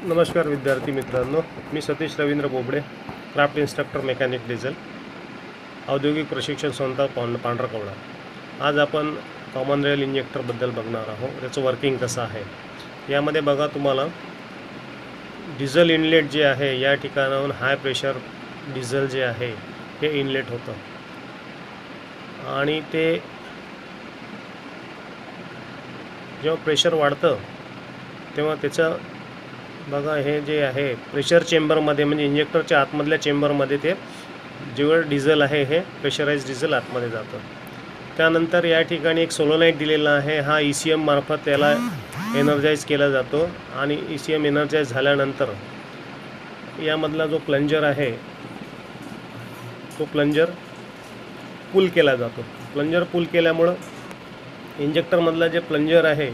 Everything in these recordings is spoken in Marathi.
नमस्कार विद्यार्थी मित्रांनो, मी Satish Ravindra Bobade, craft instructor mechanic diesel, औद्योगिक प्रशिक्षण संस्था पांढरकवडा। आज आपण कॉमन रेल इंजेक्टरबद्दल बघणार आहोत, त्याचं वर्किंग कसं आहे। यामध्ये बघा, तुम्हाला डिझेल इनलेट जे आहे या ठिकाणाहून हाय प्रेशर डिझेल जे आहे हे इनलेट होतं आणि ते जेव्हा प्रेशर वाढतं तेव्हा त्याचं बघा, हे जे आहे प्रेशर चेंबरमध्ये म्हणजे इंजेक्टरच्या आतमधल्या चेंबरमध्ये ते जेवढं डिझेल आहे हे प्रेशराइज डिझेल आतमध्ये जातं। त्यानंतर या ठिकाणी एक सोलोनाइट दिलेला आहे, हा ECM मार्फत त्याला एनर्जाइज केला जातो आणि ECM एनर्जाइज झाल्यानंतर यामधला जो प्लंजर आहे तो प्लंजर पुल केला जातो। प्लंजर पुल केल्यामुळं इंजेक्टरमधला जे प्लंजर आहे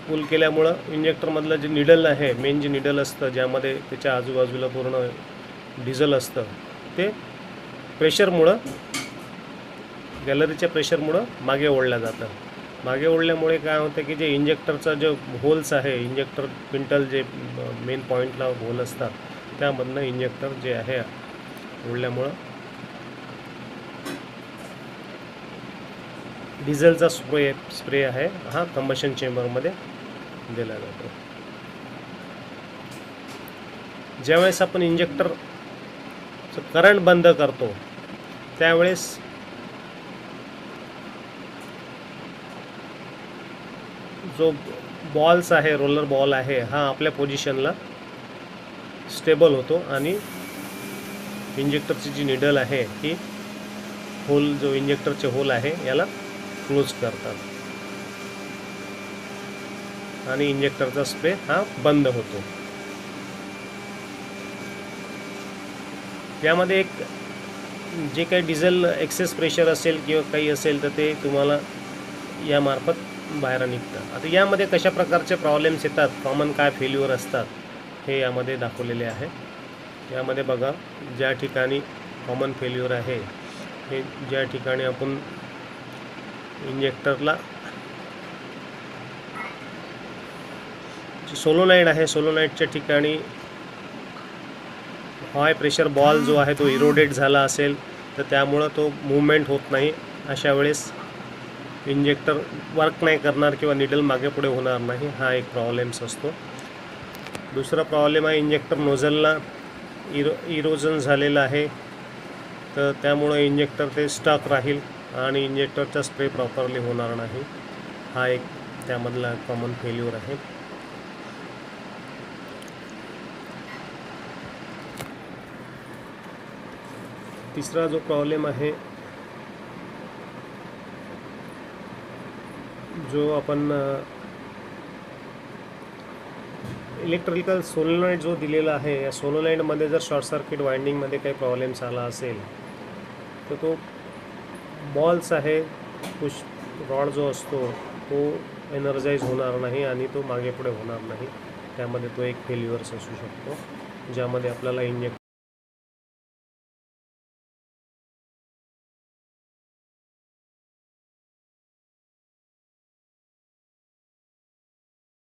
पुल केल्यामुळं इंजेक्टरमधलं जे निडल आहे, मेन जे निडल असतं ज्यामध्ये त्याच्या आजूबाजूला पूर्ण डिझेल असतं, ते प्रेशरमुळं, गॅलरीच्या प्रेशरमुळं मागे ओढलं जातं। मागे ओढल्यामुळे काय होतं की जे इंजेक्टरचा जो होल्स आहे, इंजेक्टर पिंटल जे मेन पॉईंटला होल असतात त्यामधनं इंजेक्टर जे आहे ओढल्यामुळं डिझेलचा स्प्रे आहे हा कंबशन चेंबरमध्ये दिला जातो। ज्यावेळेस आपण इंजेक्टरचं करंट बंद करतो त्यावेळेस जो बॉल्स आहे, रोलर बॉल आहे, हा आपल्या पोझिशनला स्टेबल होतो आणि इंजेक्टरची जी निडल आहे ही होल, जो इंजेक्टरचे होल आहे याला क्लोज करतात आणि इंजेक्टरचा स्प्रे हा बंद होतो। यामध्ये एक जे काही डिझेल एक्सेस प्रेशर असेल किंवा काही असेल तर ते तुम्हाला यामार्फत बाहेर निघतं। आता यामध्ये कशा प्रकारचे प्रॉब्लेम्स येतात, कॉमन काय फेल्युअर असतात हे यामध्ये दाखवलेले आहे। यामध्ये बघा, ज्या ठिकाणी कॉमन फेल्युअर आहे हे ज्या ठिकाणी आपण इंजेक्टरला सोलोनाइट आहे, सोलोनाइटच्या ठिकाणी हाय प्रेशर बॉल जो आहे तो इरोडेट झाला असेल तर त्यामुळं तो मूवमेंट होत नाही। अशा वेळेस इंजेक्टर वर्क नाही करणार किंवा निडल मागे पुढे होणार नाही, हा एक प्रॉब्लेम्स असतो। दुसरा प्रॉब्लेम आहे इंजेक्टर नोझलला इरोजन झालेलं आहे, तर त्यामुळं इंजेक्टर ते स्टक राहील आणि इंजेक्टरचा स्प्रे प्रॉपरली होणार नाही, हा एक त्यामधला कॉमन फेल्युअर आहे। तिसरा जो प्रॉब्लेम आहे, जो आपण इलेक्ट्रिकल सोलोनाइट जो दिलेला आहे, या सोलोनाइटमध्ये जर शॉर्ट सर्किट वाइंडिंगमध्ये काही प्रॉब्लेम्स आला असेल तर तो बॉल्स आहे, पुश रॉड जो असतो तो एनर्जाइज होणार नाही आणि तो मागे पुढे होणार नाही, त्यामध्ये तो एक फेल्युअर्स असू शकतो, ज्यामध्ये आपल्याला